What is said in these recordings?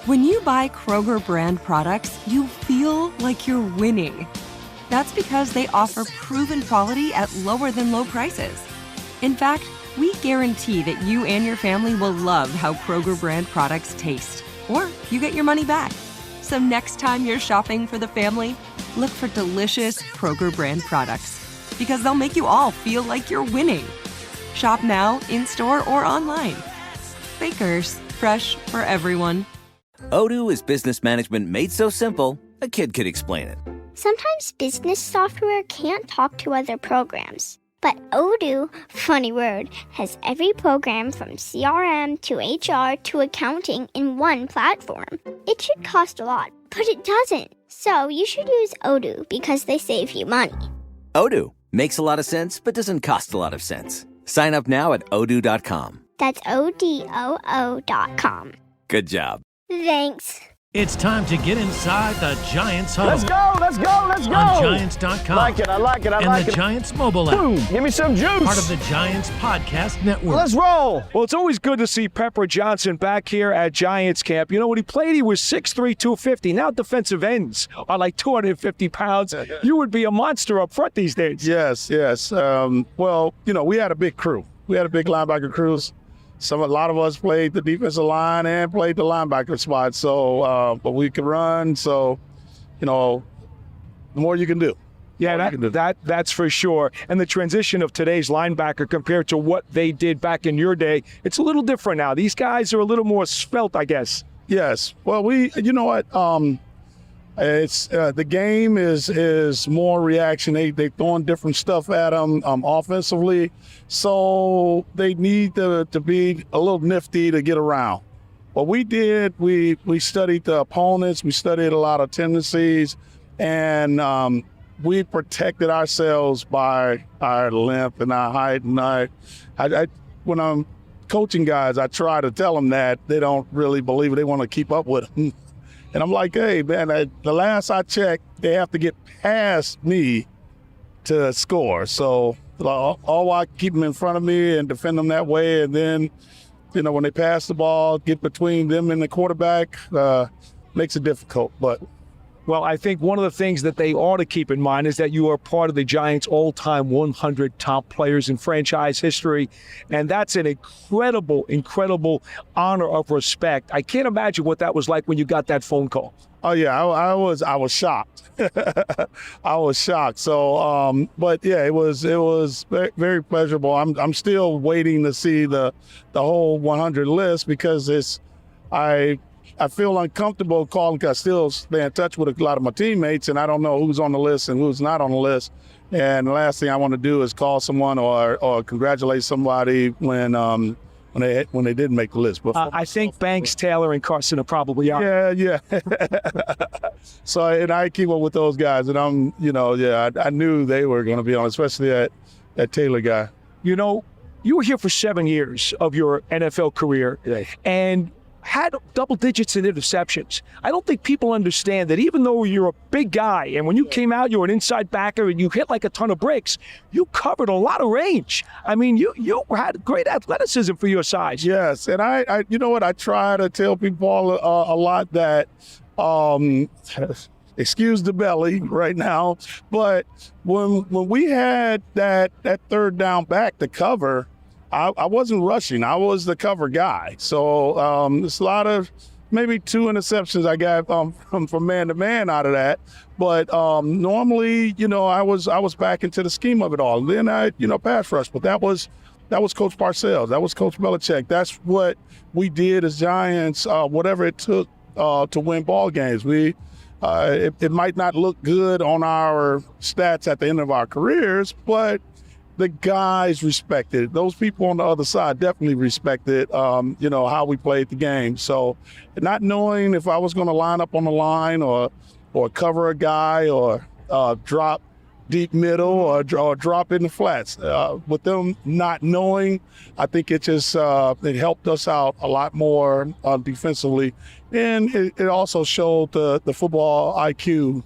When you buy Kroger brand products, you feel like you're winning. That's because they offer proven quality at lower than low prices. In fact, we guarantee that you and your family will love how Kroger brand products taste, or you get your money back. So next time you're shopping for the family, look for delicious Kroger brand products, because they'll make you all feel like you're winning. Shop now, in-store, or online. Bakers, fresh for everyone. Odoo is business management made so simple, a kid could explain it. Sometimes business software can't talk to other programs. But Odoo, funny word, has every program from CRM to HR to accounting in one platform. It should cost a lot, but it doesn't. So you should use Odoo because they save you money. Odoo makes a lot of sense, but doesn't cost a lot of sense. Sign up now at odoo.com. That's ODOO.com. Good job. Thanks. It's time to get inside the Giants Huddle. Let's go, let's go, let's go. On Giants.com. I like it, I like it. And the Giants mobile app. Boom, give me some juice. Part of the Giants podcast network. Let's roll. Well, it's always good to see Pepper Johnson back here at Giants camp. You know, when he played, he was 6'3", 250. Now defensive ends are like 250 pounds. You would be a monster up front these days. Yes. Well, you know, we had a big crew. We had a big linebacker crew. A lot of us played the defensive line and played the linebacker spot. So, but we could run. So, you know, the more you can do. Yeah, that's for sure. And the transition of today's linebacker compared to what they did back in your day, it's a little different now. These guys are a little more svelte, I guess. Yes. Well, you know what? It's the game is more reaction. They throwing different stuff at them offensively, so they need to be a little nifty to get around. What we did, we studied the opponents, we studied a lot of tendencies, and we protected ourselves by our length and our height. And I when I'm coaching guys, I try to tell them that. They don't really believe it. They want to keep up with them. And I'm like, hey, man, the last I checked, they have to get past me to score. So all I keep them in front of me and defend them that way. And then, you know, when they pass the ball, get between them and the quarterback, makes it difficult. But well, I think one of the things that they ought to keep in mind is that you are part of the Giants' all-time 100 top players in franchise history, and that's an incredible, incredible honor of respect. I can't imagine what that was like when you got that phone call. Oh yeah, I was shocked. I was shocked. So, but yeah, it was very, very pleasurable. I'm still waiting to see the whole 100 list because I feel uncomfortable calling because I still stay in touch with a lot of my teammates, and I don't know who's on the list and who's not on the list. And the last thing I want to do is call someone or congratulate somebody when they didn't make the list. But I think Banks, Taylor, and Carson are probably out. Yeah. So, and I keep up with those guys, and I knew they were going to be on, especially that Taylor guy. You know, you were here for 7 years of your NFL career, and had double digits in interceptions. I don't think people understand that even though you're a big guy, and when you came out, you were an inside backer and you hit like a ton of bricks, you covered a lot of range. I mean, you had great athleticism for your size. Yes, and I you know what, I try to tell people a lot that, excuse the belly right now, but when we had that third down back to cover, I wasn't rushing. I was the cover guy. So it's a lot of maybe 2 interceptions I got from man to man out of that. But normally, you know, I was back into the scheme of it all. And then pass rush. But that was Coach Parcells. That was Coach Belichick. That's what we did as Giants. Whatever it took to win ball games. It might not look good on our stats at the end of our careers, but the guys respected it. Those people on the other side definitely respected, how we played the game. So not knowing if I was going to line up on the line or cover a guy or drop deep middle or drop in the flats. With them not knowing, I think it just it helped us out a lot more defensively. And it also showed the football IQ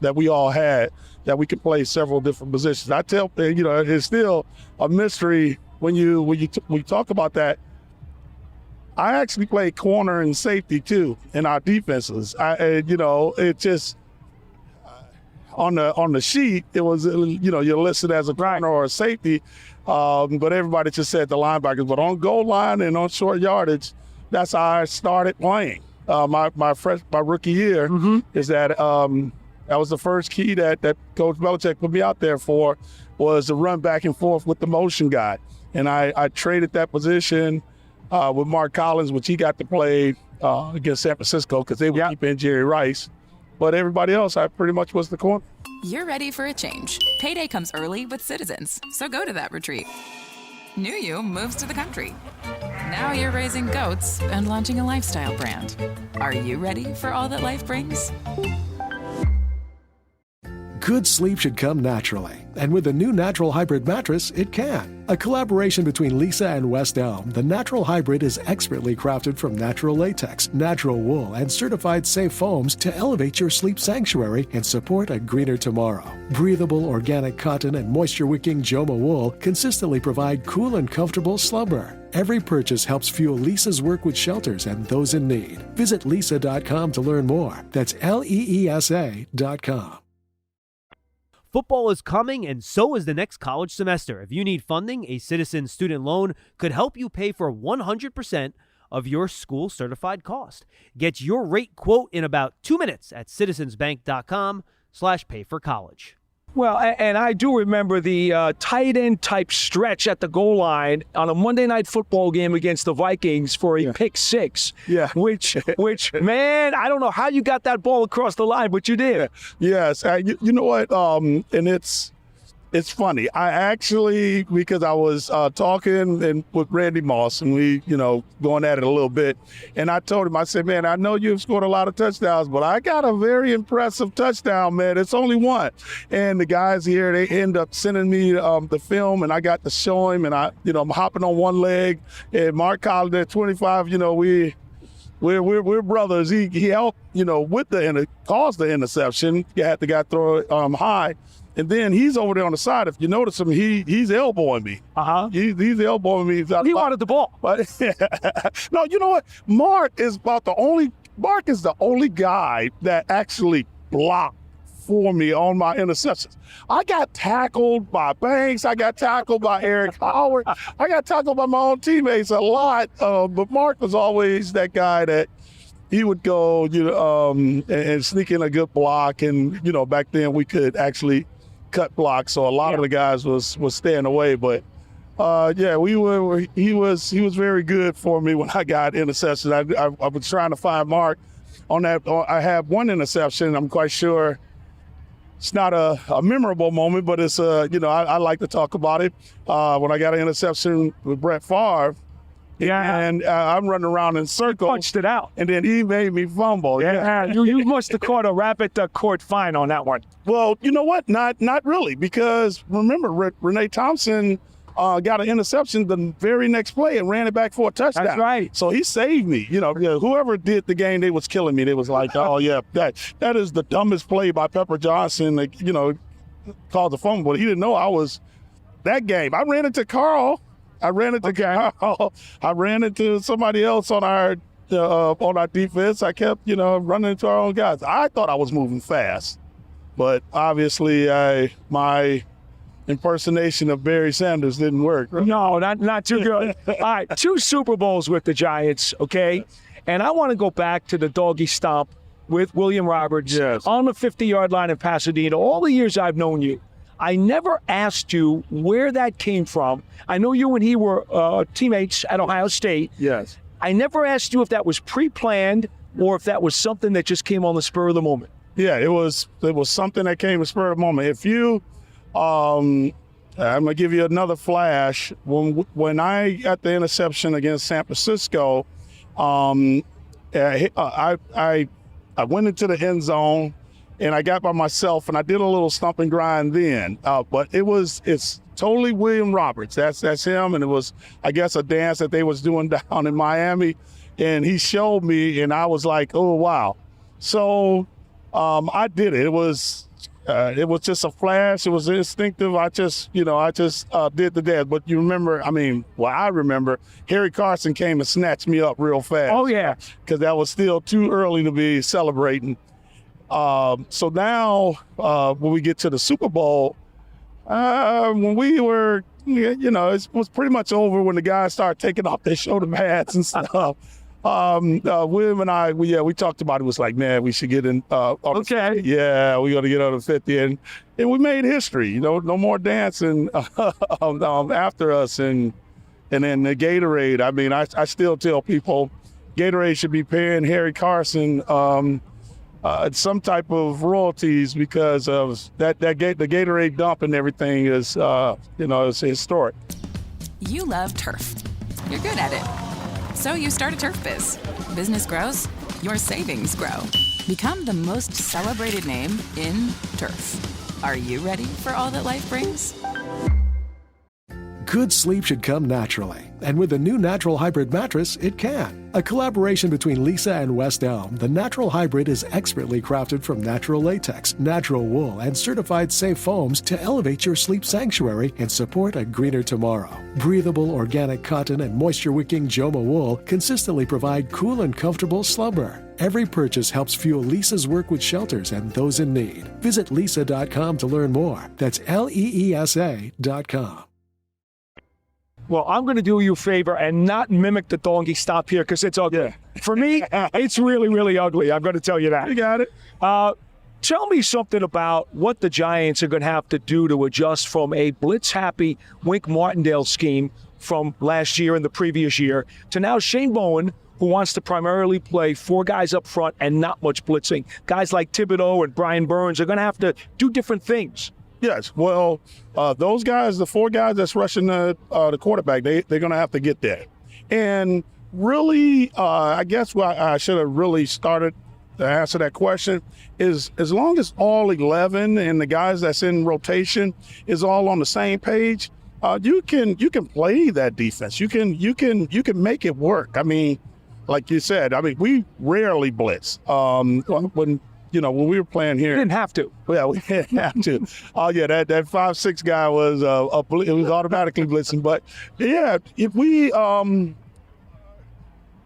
that we all had, that we could play several different positions. I tell it's still a mystery when we talk about that. I actually played corner and safety too in our defenses. It just on the sheet it was you're listed as a corner or a safety, but everybody just said the linebackers. But on goal line and on short yardage, that's how I started playing. My rookie year is that that was the first key that Coach Belichick put me out there for, was to run back and forth with the motion guy. And I traded that position with Mark Collins, which he got to play against San Francisco because they would keep in Jerry Rice. But everybody else, I pretty much was the corner. You're ready for a change. Payday comes early with Citizens, so go to that retreat. New You moves to the country. Now you're raising goats and launching a lifestyle brand. Are you ready for all that life brings? Good sleep should come naturally, and with the new Natural Hybrid mattress, it can. A collaboration between Lisa and West Elm, the Natural Hybrid is expertly crafted from natural latex, natural wool, and certified safe foams to elevate your sleep sanctuary and support a greener tomorrow. Breathable organic cotton and moisture-wicking Joma wool consistently provide cool and comfortable slumber. Every purchase helps fuel Lisa's work with shelters and those in need. Visit lisa.com to learn more. That's LEESA.com. Football is coming, and so is the next college semester. If you need funding, a Citizens student loan could help you pay for 100% of your school certified cost. Get your rate quote in about 2 minutes at citizensbank.com/payforcollege. Well, and I do remember the tight end type stretch at the goal line on a Monday Night Football game against the Vikings for a pick six. Yeah. Which, man, I don't know how you got that ball across the line, but you did. Yes. You know what? And it's funny. I actually, because I was talking with Randy Moss, and we, going at it a little bit, and I told him, I said, man, I know you've scored a lot of touchdowns, but I got a very impressive touchdown, man. It's only one. And the guys here, they end up sending me the film, and I got to show him, and I'm hopping on one leg, and Mark Collins at 25, we're brothers. He helped, with caused the interception. You had the guy throw it high. And then he's over there on the side. If you notice him, he's elbowing me. He's elbowing me. He wanted the ball. But no, you know what? Mark is the only guy that actually blocked for me on my interceptions. I got tackled by Banks. I got tackled by Eric Howard. I got tackled by my own teammates a lot. But Mark was always that guy that he would go, and sneak in a good block. And, back then we could actually cut blocks, so a lot of the guys was staying away. But he was very good for me when I got interceptions. I was trying to find Mark on that. I have one interception. I'm quite sure it's not a memorable moment, but it's I like to talk about it. When I got an interception with Brett Favre. And I'm running around in circles. You punched it out. And then he made me fumble. You must have caught a rapid court fine on that one. Well, you know what? Not really, because remember, Renee Thompson got an interception the very next play and ran it back for a touchdown. That's right. So he saved me. Whoever did the game, they was killing me. They was like, oh, yeah, that is the dumbest play by Pepper Johnson, caused the fumble. But he didn't know I was that game. I ran into Carl. I ran into somebody else on our defense. I kept, running into our own guys. I thought I was moving fast, but obviously my impersonation of Barry Sanders didn't work. Right? No, not too good. All right, 2 Super Bowls with the Giants, okay? And I want to go back to the doggy stomp with William Roberts on the 50-yard line in Pasadena. All the years I've known you, I never asked you where that came from. I know you and he were teammates at Ohio State. Yes. I never asked you if that was pre-planned or if that was something that just came on the spur of the moment. Yeah, it was something that came on the spur of the moment. If you, I'm going to give you another flash. When I got the interception against San Francisco, I went into the end zone. And I got by myself, and I did a little stump and grind then. But it's totally William Roberts. That's him, and it was, I guess, a dance that they was doing down in Miami. And he showed me, and I was like, oh, wow. So I did it. It was It was just a flash. It was instinctive. I just did the dance. But you remember, I remember Harry Carson came and snatched me up real fast. Oh, yeah. Because that was still too early to be celebrating. So now when we get to the Super Bowl, when we were, it was pretty much over when the guys started taking off their shoulder pads and stuff. William and I, we talked about it. It was like, man, we should get in. Okay. Yeah, we got to get on the 50, and we made history. No more dancing after us, and then the Gatorade. I still tell people, Gatorade should be paying Harry Carson some type of royalties because of the Gatorade dump and everything is it's historic. You love turf. You're good at it. So you start a turf biz. Business grows, your savings grow. Become the most celebrated name in turf. Are you ready for all that life brings? Good sleep should come naturally, and with the new Natural Hybrid mattress, it can. A collaboration between Lisa and West Elm, the Natural Hybrid is expertly crafted from natural latex, natural wool, and certified safe foams to elevate your sleep sanctuary and support a greener tomorrow. Breathable organic cotton and moisture-wicking Joma wool consistently provide cool and comfortable slumber. Every purchase helps fuel Lisa's work with shelters and those in need. Visit lisa.com to learn more. That's LEESA.com. Well, I'm going to do you a favor and not mimic the donkey stop here because it's ugly. Yeah. For me, it's really, really ugly. I'm going to tell you that. You got it. Tell me something about what the Giants are going to have to do to adjust from a blitz-happy Wink Martindale scheme from last year and the previous year to now Shane Bowen, who wants to primarily play 4 guys up front and not much blitzing. Guys like Thibodeau and Brian Burns are going to have to do different things. Yes, well, those guys, the 4 guys that's rushing the quarterback, they're going to have to get there. And really, I guess what I should have really started to answer that question is as long as all 11 and the guys that's in rotation is all on the same page, you can play that defense. You can make it work. Like you said, we rarely blitz. When we were playing here, You didn't have to. Yeah, we didn't have to. Oh yeah, that 5'6" guy was it was automatically blitzing. But yeah,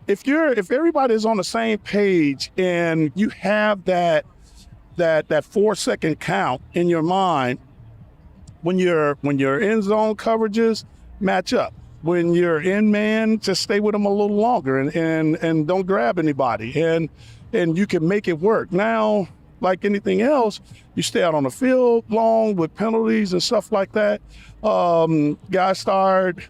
if everybody's on the same page and you have that 4-second count in your mind, when your end zone coverages match up. When you're in man, just stay with them a little longer and don't grab anybody. And you can make it work. Now, like anything else, you stay out on the field long with penalties and stuff like that. Guys start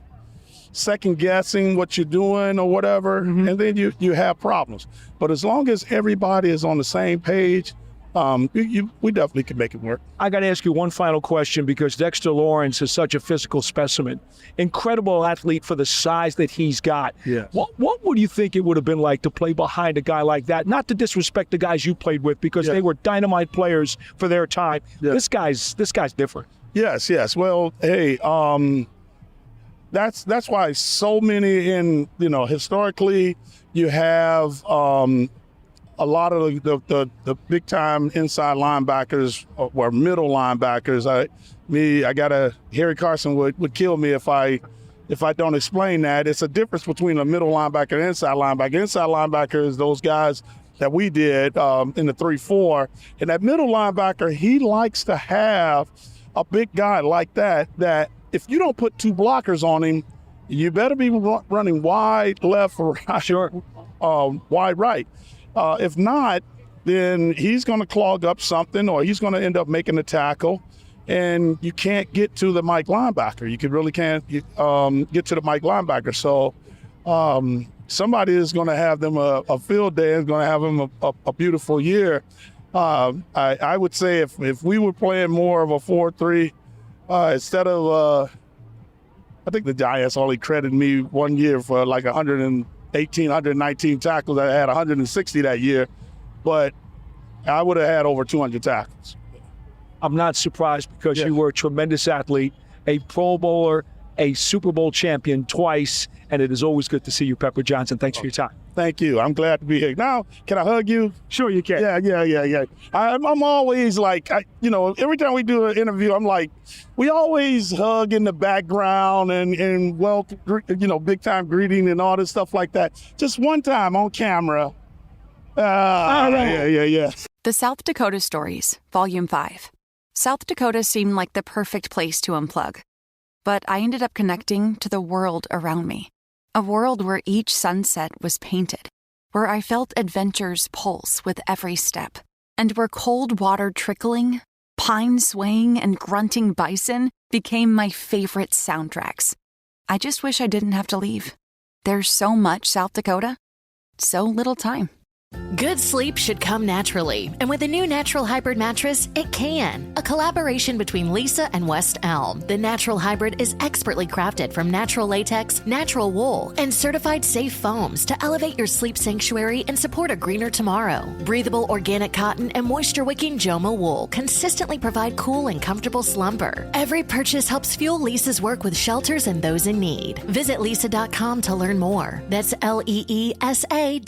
second guessing what you're doing or whatever, and then you have problems. But as long as everybody is on the same page, we definitely can make it work. I got to ask you one final question because Dexter Lawrence is such a physical specimen. Incredible athlete for the size that he's got. Yeah. What would you think it would have been like to play behind a guy like that? Not to disrespect the guys you played with because they were dynamite players for their time. Yeah. This guy's different. Yes. Well, hey, that's why so many historically you have a lot of the big time inside linebackers or middle linebackers. Harry Carson would kill me if I don't explain that. It's a difference between a middle linebacker and inside linebacker. Inside linebacker is those guys that we did in the 3-4. And that middle linebacker, he likes to have a big guy like that if you don't put 2 blockers on him, you better be running wide left or wide right. If not, then he's going to clog up something or he's going to end up making a tackle, and you can't get to the Mike linebacker. You really can't get to the Mike linebacker. So somebody is going to have them a field day, is going to have them a beautiful year. I would say if we were playing more of a 4-3, instead of I think the Giants only credited me one year for like 118, 119 tackles. I had 160 that year, but I would have had over 200 tackles. I'm not surprised because you were a tremendous athlete, a Pro Bowler, a Super Bowl champion twice, and it is always good to see you, Pepper Johnson. Thanks for your time. Thank you. I'm glad to be here. Now, can I hug you? Sure, you can. Yeah. I'm always like, every time we do an interview, I'm like, we always hug in the background and big time greeting and all this stuff like that. Just one time on camera. All right. Yeah. The South Dakota Stories, Volume 5. South Dakota seemed like the perfect place to unplug. But I ended up connecting to the world around me. A world where each sunset was painted, where I felt adventure's pulse with every step, and where cold water trickling, pine swaying, and grunting bison became my favorite soundtracks. I just wish I didn't have to leave. There's so much South Dakota, so little time. Good sleep should come naturally, and with a new Natural Hybrid mattress, it can. A collaboration between Lisa and West Elm, the Natural Hybrid is expertly crafted from natural latex, natural wool, and certified safe foams to elevate your sleep sanctuary and support a greener tomorrow. Breathable organic cotton and moisture-wicking Joma wool consistently provide cool and comfortable slumber. Every purchase helps fuel Lisa's work with shelters and those in need. Visit lisa.com to learn more. That's LEESA.com.